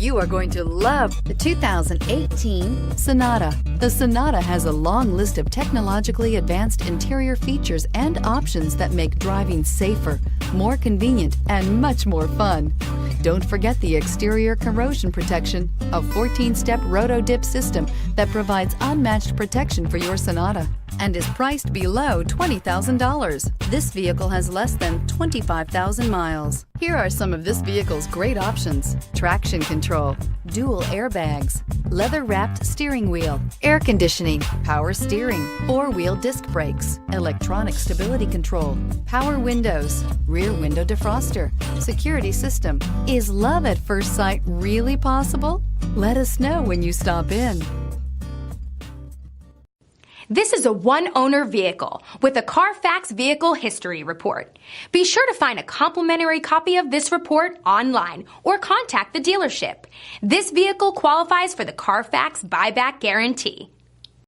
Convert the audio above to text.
You are going to love the 2018 Sonata. The Sonata has a long list of technologically advanced interior features and options that make driving safer, more convenient, and much more fun. Don't forget the exterior corrosion protection, a 14-step roto-dip system that provides unmatched protection for your Sonata and is priced below $20,000. This vehicle has less than 25,000 miles. Here are some of this vehicle's great options: traction control, dual airbags, leather-wrapped steering wheel, air conditioning, power steering, four-wheel disc brakes, electronic stability control, power windows, rear window defroster, security system. Is love at first sight really possible? Let us know when you stop in. This is a one-owner vehicle with a Carfax Vehicle History Report. Be sure to find a complimentary copy of this report online or contact the dealership. This vehicle qualifies for the Carfax Buyback Guarantee.